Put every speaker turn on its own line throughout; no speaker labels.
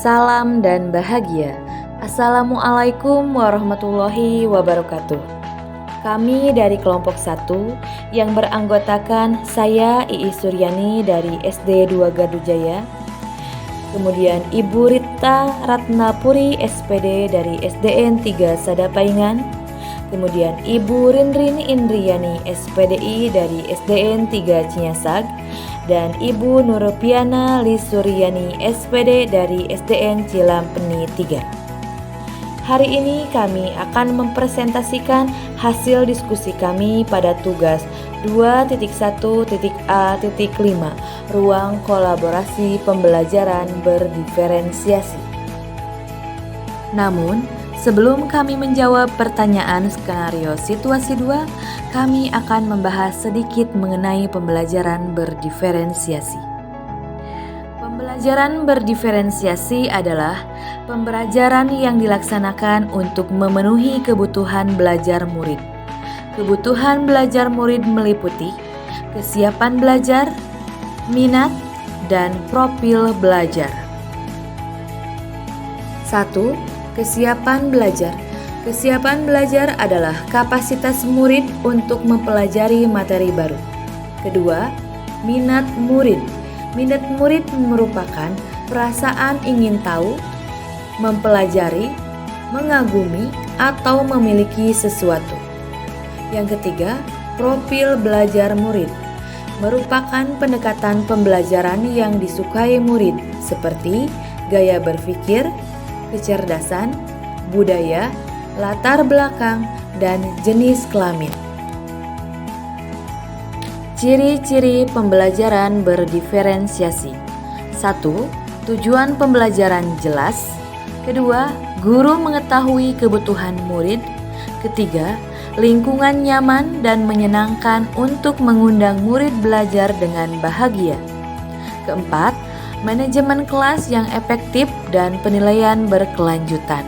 salam dan bahagia. Assalamualaikum warahmatullahi wabarakatuh. Kami dari kelompok 1 yang beranggotakan saya Iis Suryani dari SD 2 Gardujaya, kemudian Ibu Rita Ratnapuri SPD dari SDN 3 Sadapaingan, kemudian Ibu Rindrini Indriani SPDI dari SDN 3 Cinyasag, dan Ibu Nurupiana Lisuryani SPD dari SDN Cilampeni 3. Hari ini kami akan mempresentasikan hasil diskusi kami pada tugas 2.1.A.5 Ruang Kolaborasi Pembelajaran Berdiferensiasi. Namun, sebelum kami menjawab pertanyaan skenario situasi 2, kami akan membahas sedikit mengenai pembelajaran berdiferensiasi. Pembelajaran berdiferensiasi adalah pembelajaran yang dilaksanakan untuk memenuhi kebutuhan belajar murid. Kebutuhan belajar murid meliputi kesiapan belajar, minat, dan profil belajar. 1. Kesiapan belajar. Kesiapan belajar adalah kapasitas murid untuk mempelajari materi baru. Kedua, minat murid. Minat murid merupakan perasaan ingin tahu, mempelajari, mengagumi, atau memiliki sesuatu. Yang ketiga, profil belajar murid. Merupakan pendekatan pembelajaran yang disukai murid seperti gaya berpikir, kecerdasan, budaya, latar belakang, dan jenis kelamin. Ciri-ciri pembelajaran berdiferensiasi. 1. Tujuan pembelajaran jelas. Kedua, guru mengetahui kebutuhan murid. Ketiga, lingkungan nyaman dan menyenangkan untuk mengundang murid belajar dengan bahagia. Keempat, manajemen kelas yang efektif dan penilaian berkelanjutan.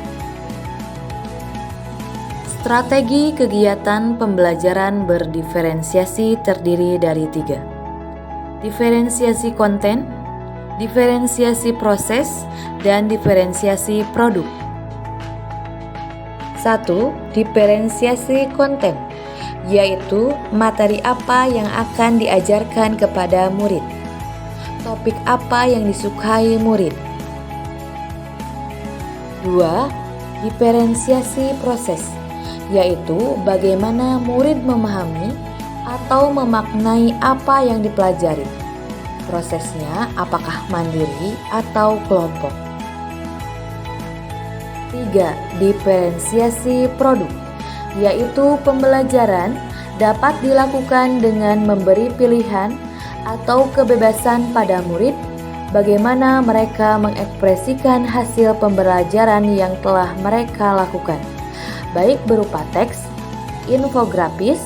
Strategi kegiatan pembelajaran berdiferensiasi terdiri dari 3. Diferensiasi konten, diferensiasi proses, dan diferensiasi produk. 1. Diferensiasi konten, yaitu materi apa yang akan diajarkan kepada murid. Topik apa yang disukai murid. 2. Diferensiasi proses, yaitu bagaimana murid memahami atau memaknai apa yang dipelajari. Prosesnya apakah mandiri atau kelompok. 3. Diferensiasi produk, yaitu pembelajaran dapat dilakukan dengan memberi pilihan atau kebebasan pada murid bagaimana mereka mengekspresikan hasil pembelajaran yang telah mereka lakukan, baik berupa teks, infografis,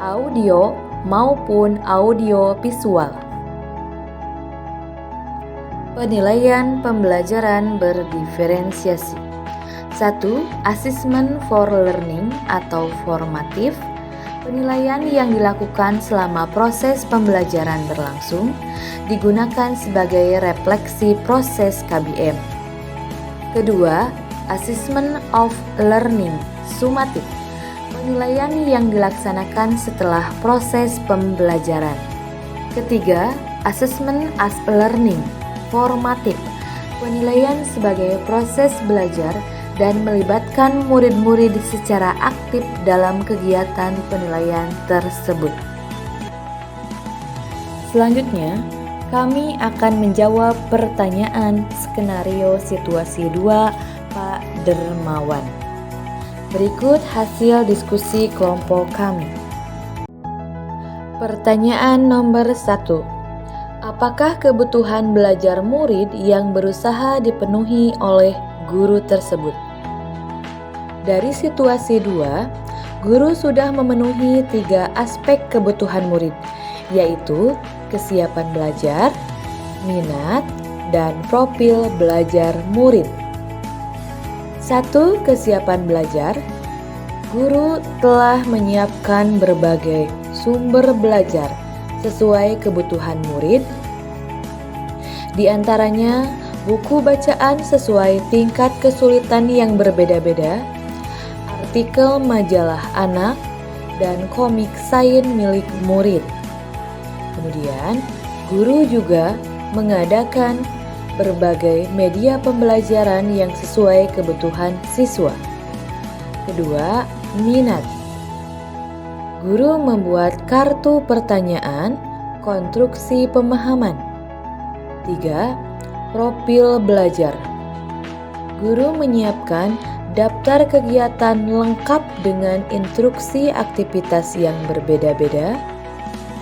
audio, maupun audio visual. Penilaian pembelajaran berdiferensiasi. 1. Assessment for learning atau formatif. Penilaian yang dilakukan selama proses pembelajaran berlangsung digunakan sebagai refleksi proses KBM. Kedua, Assessment of learning sumatif. Penilaian yang dilaksanakan setelah proses pembelajaran. Ketiga, Assessment as learning formatif. Penilaian sebagai proses belajar dan melibatkan murid-murid secara aktif dalam kegiatan penilaian tersebut. Selanjutnya, kami akan menjawab pertanyaan skenario situasi 2 Pak Dermawan. Berikut hasil diskusi kelompok kami. Pertanyaan nomor 1. Apakah kebutuhan belajar murid yang berusaha dipenuhi oleh guru tersebut? Dari situasi 2, guru sudah memenuhi 3 aspek kebutuhan murid, yaitu kesiapan belajar, minat, dan profil belajar murid. 1. Kesiapan belajar. Guru telah menyiapkan berbagai sumber belajar sesuai kebutuhan murid. Di antaranya, buku bacaan sesuai tingkat kesulitan yang berbeda-beda, artikel majalah anak, dan komik sains milik murid. Kemudian, guru juga mengadakan berbagai media pembelajaran yang sesuai kebutuhan siswa. Kedua, minat. Guru membuat kartu pertanyaan, konstruksi pemahaman. 3. Profil belajar. Guru menyiapkan daftar kegiatan lengkap dengan instruksi aktivitas yang berbeda-beda,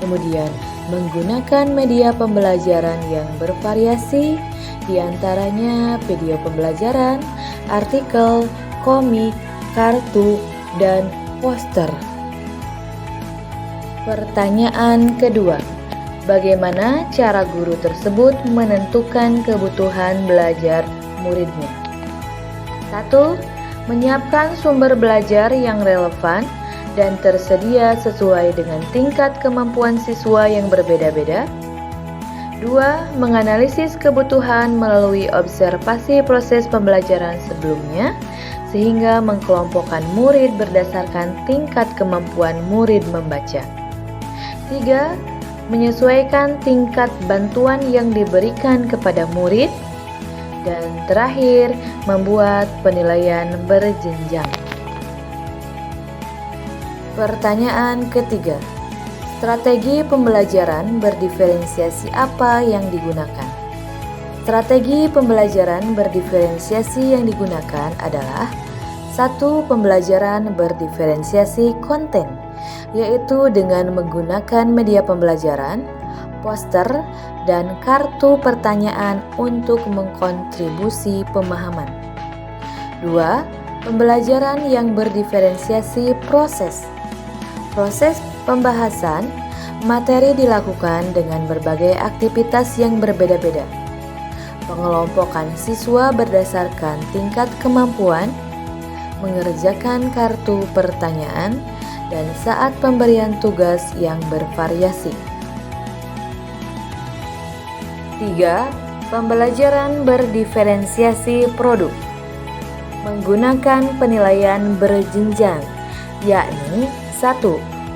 kemudian menggunakan media pembelajaran yang bervariasi, diantaranya video pembelajaran, artikel, komik, kartu, dan poster. Pertanyaan kedua, bagaimana cara guru tersebut menentukan kebutuhan belajar muridnya? 1. Menyiapkan sumber belajar yang relevan dan tersedia sesuai dengan tingkat kemampuan siswa yang berbeda-beda. 2. Menganalisis kebutuhan melalui observasi proses pembelajaran sebelumnya, sehingga mengkelompokkan murid berdasarkan tingkat kemampuan murid membaca. 3. Menyesuaikan tingkat bantuan yang diberikan kepada murid. Dan terakhir, membuat penilaian berjenjang. Pertanyaan ketiga, strategi pembelajaran berdiferensiasi apa yang digunakan? Strategi pembelajaran berdiferensiasi yang digunakan adalah 1. Pembelajaran berdiferensiasi konten, yaitu dengan menggunakan media pembelajaran, poster, dan kartu pertanyaan untuk mengkontribusi pemahaman. 2. Pembelajaran yang berdiferensiasi proses. Proses pembahasan materi dilakukan dengan berbagai aktivitas yang berbeda-beda. Pengelompokan siswa berdasarkan tingkat kemampuan, mengerjakan kartu pertanyaan, dan saat pemberian tugas yang bervariasi. 3. Pembelajaran berdiferensiasi produk. Menggunakan penilaian berjenjang, yakni 1.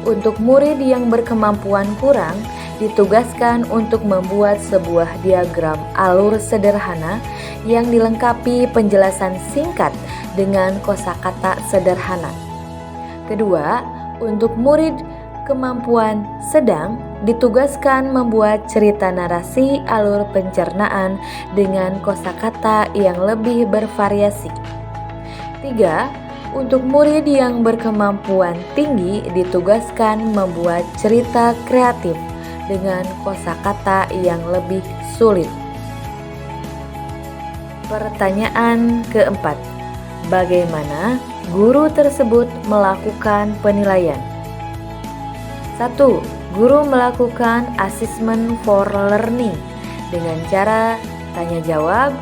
Untuk murid yang berkemampuan kurang, ditugaskan untuk membuat sebuah diagram alur sederhana yang dilengkapi penjelasan singkat dengan kosakata sederhana. Kedua, untuk murid kemampuan sedang, ditugaskan membuat cerita narasi alur pencernaan dengan kosakata yang lebih bervariasi. 3. Untuk murid yang berkemampuan tinggi, ditugaskan membuat cerita kreatif dengan kosakata yang lebih sulit. Pertanyaan keempat, bagaimana guru tersebut melakukan penilaian? 1. Guru melakukan assessment for learning dengan cara tanya jawab,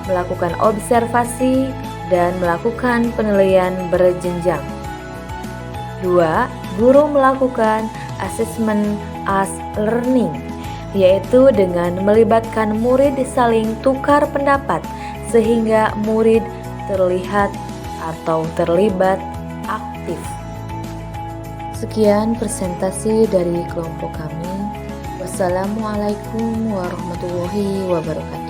melakukan observasi, dan melakukan penilaian berjenjang. 2. Guru melakukan assessment as learning, yaitu dengan melibatkan murid saling tukar pendapat sehingga murid terlihat atau terlibat aktif. Sekian presentasi dari kelompok kami. Wassalamualaikum warahmatullahi wabarakatuh.